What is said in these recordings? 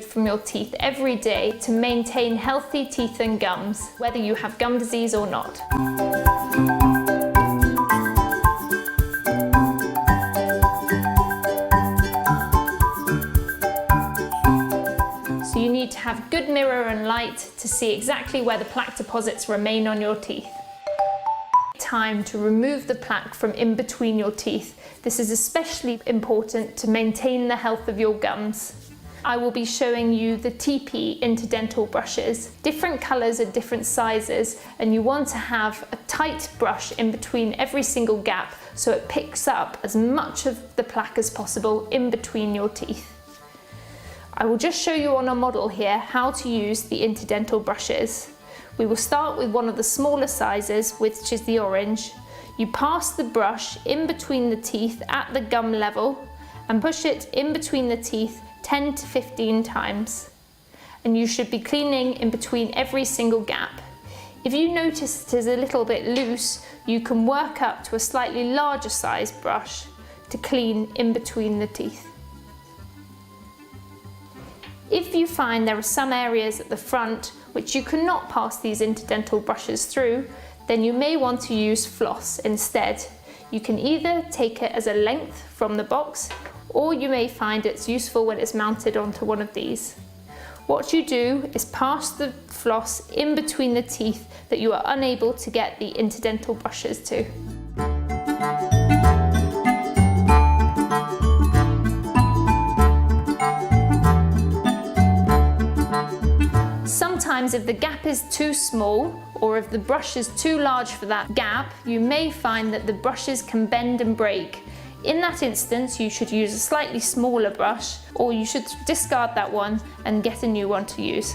removed from your teeth every day to maintain healthy teeth and gums, whether you have gum disease or not. So you need to have good mirror and light to see exactly where the plaque deposits remain on your teeth. Time to remove the plaque from in between your teeth. This is especially important to maintain the health of your gums. I will be showing you the TP interdental brushes. Different colours and different sizes, and you want to have a tight brush in between every single gap so it picks up as much of the plaque as possible in between your teeth. I will just show you on a model here how to use the interdental brushes. We will start with one of the smaller sizes, which is the orange. You pass the brush in between the teeth at the gum level and push it in between the teeth 10 to 15 times. And you should be cleaning in between every single gap. If you notice it is a little bit loose, you can work up to a slightly larger size brush to clean in between the teeth. If you find there are some areas at the front which you cannot pass these interdental brushes through, then you may want to use floss instead. You can either take it as a length from the box, or you may find it's useful when it's mounted onto one of these. What you do is pass the floss in between the teeth that you are unable to get the interdental brushes to. Sometimes if the gap is too small, or if the brush is too large for that gap, you may find that the brushes can bend and break. In that instance, you should use a slightly smaller brush, or you should discard that one and get a new one to use.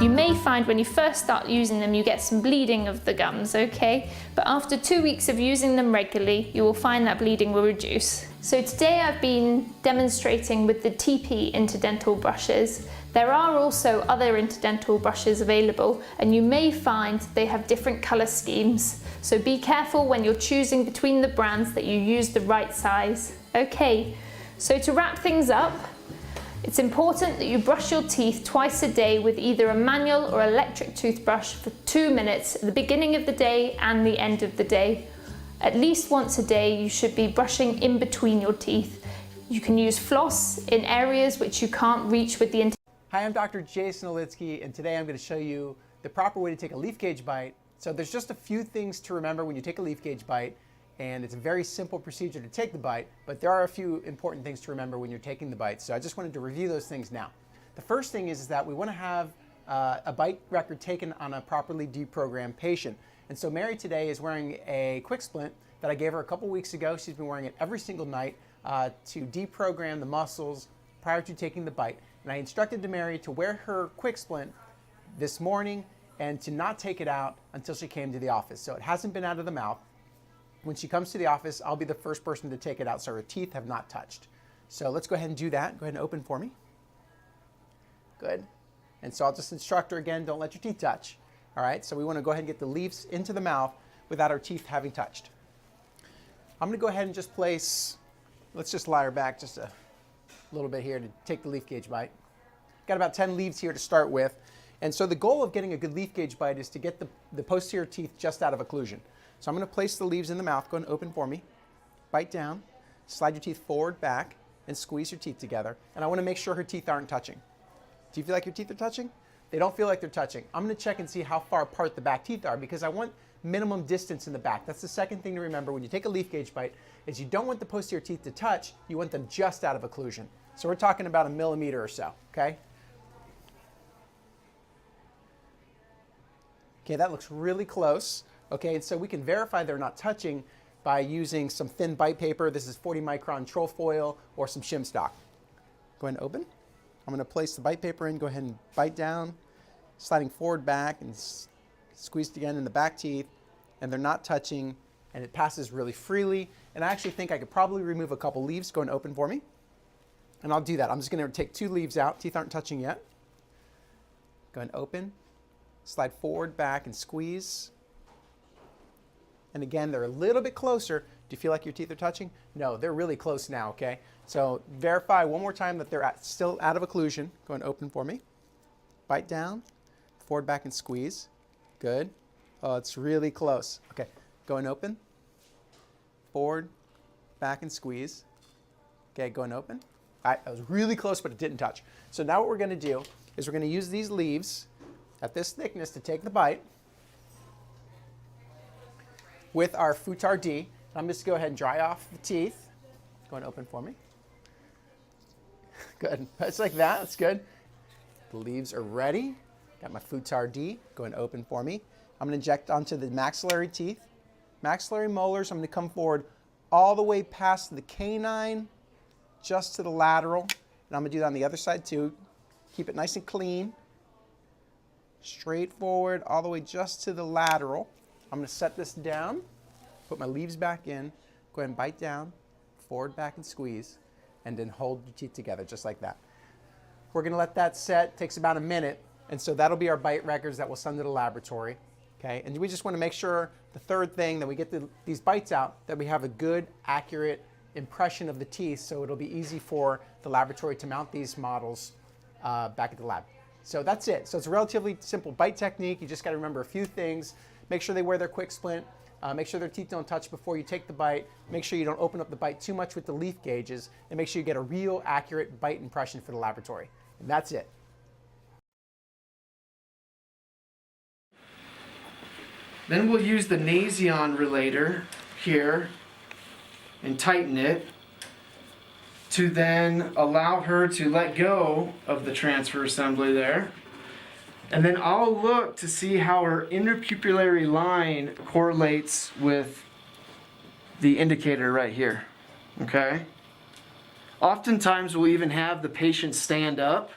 You may find when you first start using them, you get some bleeding of the gums, okay? But after 2 weeks of using them regularly, you will find that bleeding will reduce. So today I've been demonstrating with the TP interdental brushes. There are also other interdental brushes available, and you may find they have different colour schemes. So be careful when you're choosing between the brands that you use the right size. Okay, so to wrap things up, it's important that you brush your teeth twice a day with either a manual or electric toothbrush for 2 minutes at the beginning of the day and the end of the day. At least once a day you should be brushing in between your teeth. You can use floss in areas which you can't reach with the Hi, I'm Dr. Jason Olitsky, and today I'm going to show you the proper way to take a leaf gauge bite. So there's just a few things to remember when you take a leaf gauge bite, and it's a very simple procedure to take the bite, but there are a few important things to remember when you're taking the bite. So I just wanted to review those things now. The first thing is that we want to have a bite record taken on a properly deprogrammed patient. And so Mary today is wearing a quick splint that I gave her a couple weeks ago. She's been wearing it every single night to deprogram the muscles prior to taking the bite. And I instructed Mary to wear her quick splint this morning and to not take it out until she came to the office. So it hasn't been out of the mouth. When she comes to the office, I'll be the first person to take it out so her teeth have not touched. So let's go ahead and do that. Go ahead and open for me. Good. And so I'll just instruct her again, don't let your teeth touch. All right, so we want to go ahead and get the leaves into the mouth without our teeth having touched. I'm going to go ahead and just place, let's just lie her back just a little bit here to take the leaf gauge bite. Got about 10 leaves here to start with. And so the goal of getting a good leaf gauge bite is to get the posterior teeth just out of occlusion. So I'm going to place the leaves in the mouth. Go ahead and open for me. Bite down, slide your teeth forward, back, and squeeze your teeth together. And I want to make sure her teeth aren't touching. Do you feel like your teeth are touching? They don't feel like they're touching. I'm going to check and see how far apart the back teeth are because I want minimum distance in the back. That's the second thing to remember when you take a leaf gauge bite is you don't want the posterior teeth to touch, you want them just out of occlusion. So we're talking about 1 millimeter or so, okay? Okay, that looks really close. Okay, and so we can verify they're not touching by using some thin bite paper. This is 40 micron troll foil or some shim stock. Go ahead and open. I'm going to place the bite paper in. Go ahead and bite down, sliding forward, back, and squeezed again in the back teeth, and they're not touching, and it passes really freely. And I actually think I could probably remove a couple leaves. Go ahead and open for me. And I'll do that. I'm just going to take 2 leaves out. Teeth aren't touching yet. Go ahead and open. Slide forward, back, and squeeze. And again, they're a little bit closer. Do you feel like your teeth are touching? No, they're really close now, okay? So verify one more time that they're still out of occlusion. Go and open for me. Bite down, forward, back, and squeeze. Good. Oh, it's really close. Okay, go and open. Forward, back, and squeeze. Okay, go and open. All right, that was really close, but it didn't touch. So now what we're going to do is we're going to use these leaves at this thickness to take the bite with our Futar D. I'm just going to go ahead and dry off the teeth. Go and open for me. Good. It's like that. That's good. The leaves are ready. Got my Futar D. Go and open for me. I'm going to inject onto the maxillary teeth. Maxillary molars, I'm going to come forward all the way past the canine, just to the lateral. And I'm going to do that on the other side too. Keep it nice and clean. Straight forward, all the way just to the lateral. I'm going to set this down, put my leaves back in, go ahead and bite down, forward, back, and squeeze, and then hold your teeth together just like that. We're going to let that set. It takes about a minute. And so that'll be our bite records that we'll send to the laboratory. Okay? And we just want to make sure, the third thing, that we get these bites out, that we have a good, accurate impression of the teeth, so it'll be easy for the laboratory to mount these models back at the lab. So that's it. So it's a relatively simple bite technique. You just got to remember a few things. Make sure they wear their quick splint. Make sure their teeth don't touch before you take the bite. Make sure you don't open up the bite too much with the leaf gauges. And make sure you get a real, accurate bite impression for the laboratory. And that's it. Then we'll use the Nasion relator here and tighten it to then allow her to let go of the transfer assembly there. And then I'll look to see how her interpupillary line correlates with the indicator right here, okay? Oftentimes we'll even have the patient stand up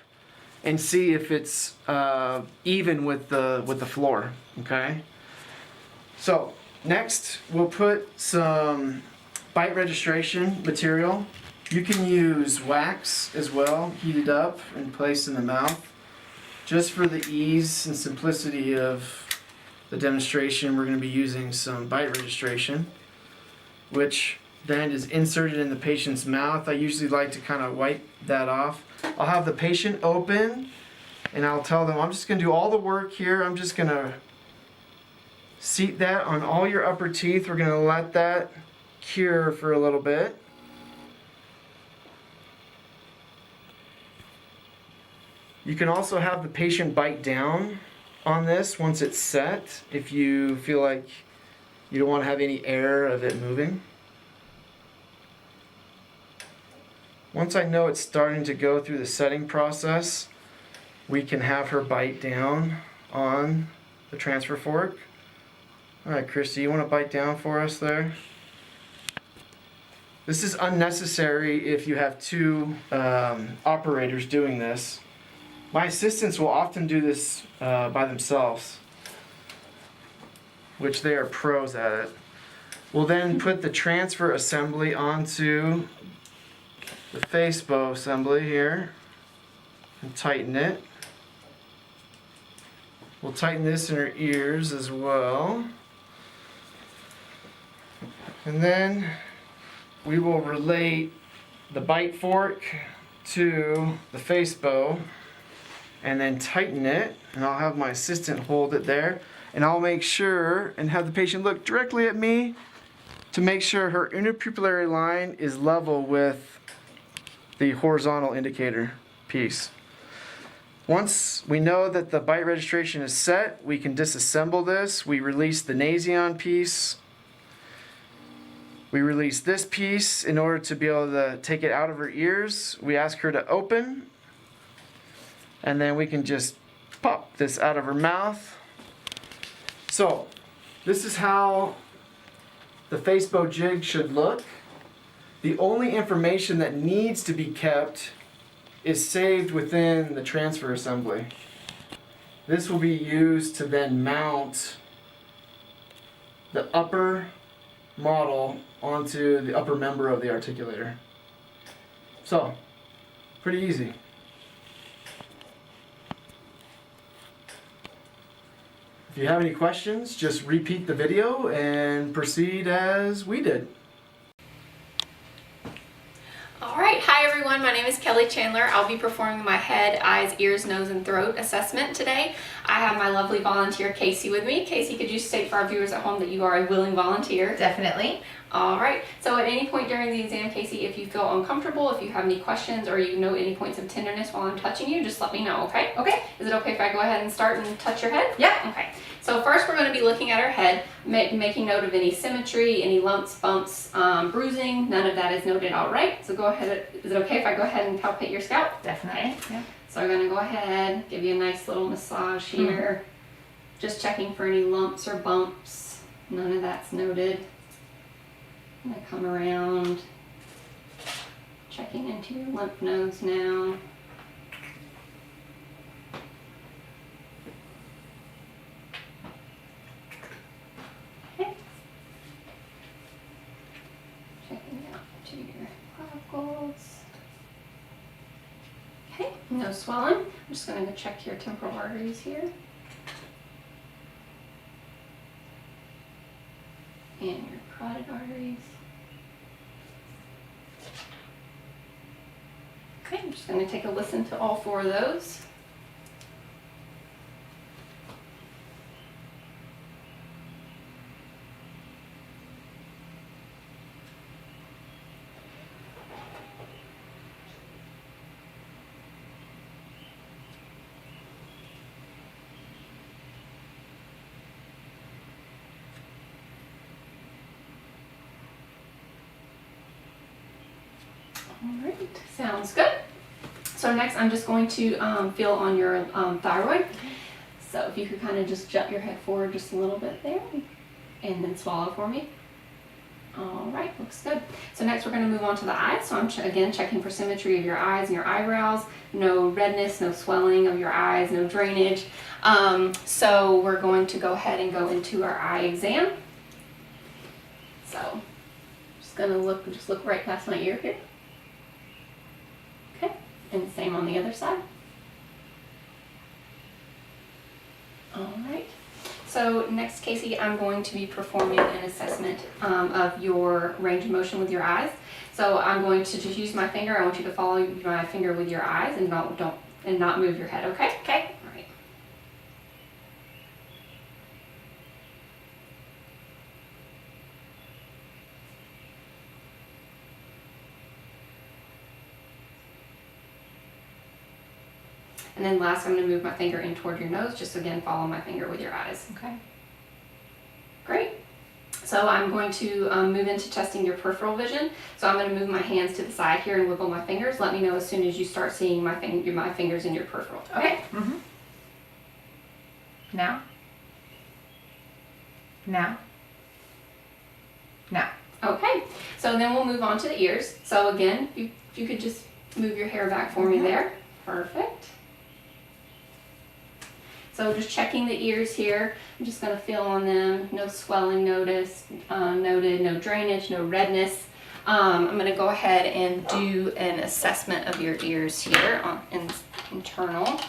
and see if it's even with the floor, okay? So next we'll put some bite registration material. You can use wax as well, heated up and placed in the mouth. Just for the ease and simplicity of the demonstration, we're going to be using some bite registration, which then is inserted in the patient's mouth. I usually like to kind of wipe that off. I'll have the patient open and I'll tell them, I'm just going to do all the work here. I'm just going to seat that on all your upper teeth. We're going to let that cure for a little bit. You can also have the patient bite down on this once it's set if you feel like you don't want to have any air of it moving. Once I know it's starting to go through the setting process, we can have her bite down on the transfer fork. All right, Christy, you want to bite down for us there? This is unnecessary if you have two operators doing this. My assistants will often do this by themselves, which they are pros at it. We'll then put the transfer assembly onto the face bow assembly here and tighten it. We'll tighten this in her ears as well. And then we will relate the bite fork to the face bow and then tighten it, and I'll have my assistant hold it there, and I'll make sure and have the patient look directly at me to make sure her interpupillary line is level with the horizontal indicator piece. Once we know that the bite registration is set, we can disassemble this. We release the Nasion piece. We release this piece in order to be able to take it out of her ears. We ask her to open, and then we can just pop this out of her mouth. So this is how the face bow jig should look. The only information that needs to be kept is saved within the transfer assembly. This will be used to then mount the upper model onto the upper member of the articulator. So, pretty easy. If you have any questions, just repeat the video and proceed as we did. everyone, my name is Kelly Chandler. I'll be performing my head, eyes, ears, nose, and throat assessment today. I have my lovely volunteer Casey with me. Casey, could you state for our viewers at home that you are a willing volunteer? Definitely. All right, so at any point during the exam, Casey, if you feel uncomfortable, if you have any questions, or you know any points of tenderness while I'm touching you, just let me know, okay? Okay. Is it okay if I go ahead and start and touch your head? Yeah. Okay, so first we're going to be looking at our head, making note of any symmetry, any lumps, bumps, bruising. None of that is noted, all right? So go ahead, is it okay if I go ahead and palpate your scalp? Definitely. Okay. Yeah. So I'm going to go ahead, give you a nice little massage here. Just checking for any lumps or bumps. None of that's noted. I'm going to come around, checking into your lymph nodes now. Okay. Checking out to your clavicles. Okay, no swelling. I'm just going to go check your temporal arteries here. And your carotid arteries. Okay, I'm just going to take a listen to all four of those. All right, sounds good. So next I'm just going to feel on your thyroid. So if you could kind of just jut your head forward just a little bit there and then swallow for me. All right, looks good. So next we're going to move on to the eyes. So I'm again checking for symmetry of your eyes and your eyebrows. No redness, no swelling of your eyes, no drainage. So we're going to go ahead and go into our eye exam. So just going to just look right past my ear here. Okay, and same on the other side. All right. So next, Casey, I'm going to be performing an assessment of your range of motion with your eyes. So I'm going to just use my finger. I want you to follow my finger with your eyes and not move your head. Okay? Okay. All right. And then last, I'm going to move my finger in toward your nose. Just again, follow my finger with your eyes. Okay. Great. So I'm going to move into testing your peripheral vision. So I'm going to move my hands to the side here and wiggle my fingers. Let me know as soon as you start seeing my fingers in your peripheral. Okay? Mm-hmm. Now. Now. Now. Okay. So then we'll move on to the ears. So again, if you could just move your hair back for me there. Perfect. So just checking the ears here. I'm just going to feel on them. No swelling noted, no drainage, no redness. I'm going to go ahead and do an assessment of your ears here on internal.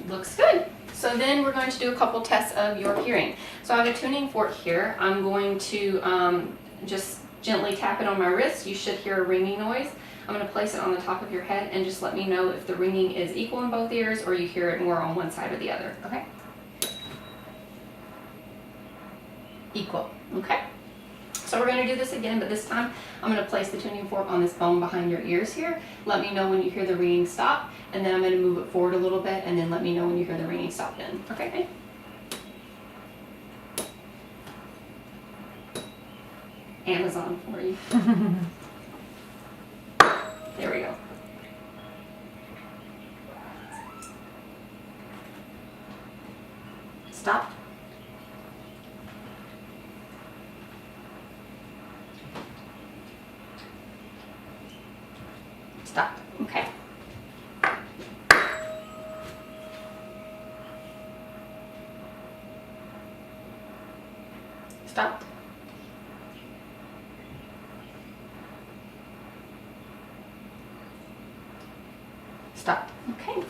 Looks good. So then we're going to do a couple tests of your hearing. So I have a tuning fork here. I'm going to just gently tap it on my wrist. You should hear a ringing noise. I'm going to place it on the top of your head and just let me know if the ringing is equal in both ears or you hear it more on one side or the other. Okay. Equal. Okay. So we're going to do this again, but this time I'm going to place the tuning fork on this bone behind your ears here. Let me know when you hear the ringing stop, and then I'm going to move it forward a little bit, and then let me know when you hear the ringing stop in. Okay? Amazon for you. There we go. Stop. Stop. Okay. Stop. Stop. Okay.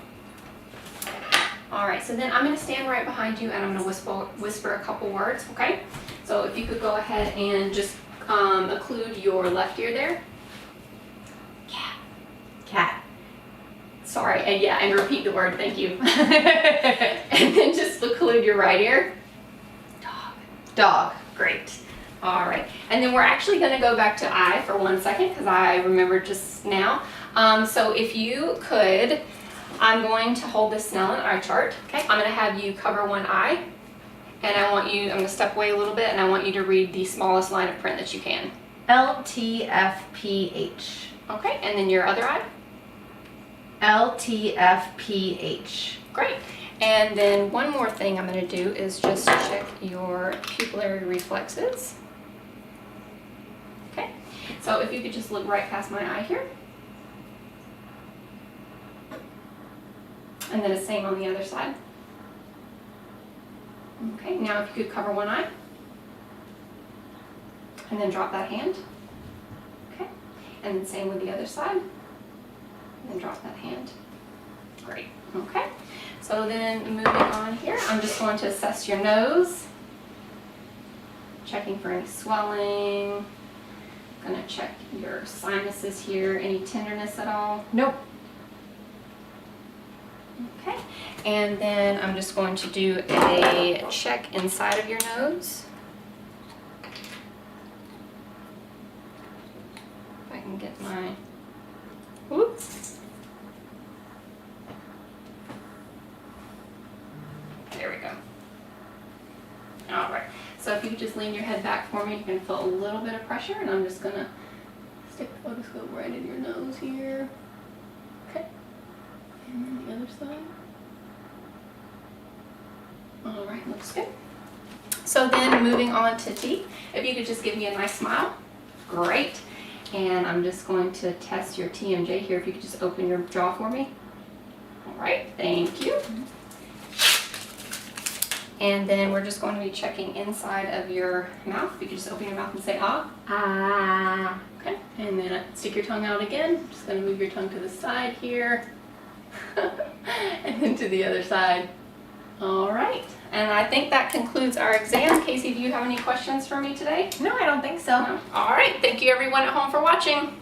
All right, so then I'm gonna stand right behind you and I'm gonna whisper a couple words, okay? So if you could go ahead and just occlude your left ear there. Cat. Cat. Sorry, and yeah, and repeat the word, thank you. And then just occlude your right ear. Dog. Dog. Great. All right, and then we're actually gonna go back to I for 1 second because I remembered just now. So if you could, I'm going to hold this Snellen eye chart. Okay. I'm gonna have you cover one eye, and I'm gonna step away a little bit, and I want you to read the smallest line of print that you can. LTFPH. Okay, and then your other eye. LTFPH. Great. And then one more thing I'm gonna do is just check your pupillary reflexes. Okay, so if you could just look right past my eye here. And then the same on the other side. Okay, now if you could cover one eye. And then drop that hand. Okay, and then same with the other side. And then drop that hand. Great, okay. So then moving on here, I'm just going to assess your nose. Checking for any swelling. Gonna check your sinuses here, any tenderness at all. Nope. Okay, and then I'm just going to do a check inside of your nose. If I can get my, whoops. There we go. All right, so if you could just lean your head back for me, you can feel a little bit of pressure, and I'm just gonna stick the otoscope right in your nose here. Okay. And then the other side. All right, looks good. So then moving on to teeth, if you could just give me a nice smile. Great. And I'm just going to test your TMJ here. If you could just open your jaw for me. All right, thank you. And then we're just going to be checking inside of your mouth. If you could just open your mouth and say ah. Ah. Okay, and then stick your tongue out again. Just gonna move your tongue to the side here. And then to the other side. All right, and I think that concludes our exam. Casey, do you have any questions for me today? No, I don't think so. No? All right, thank you everyone at home for watching.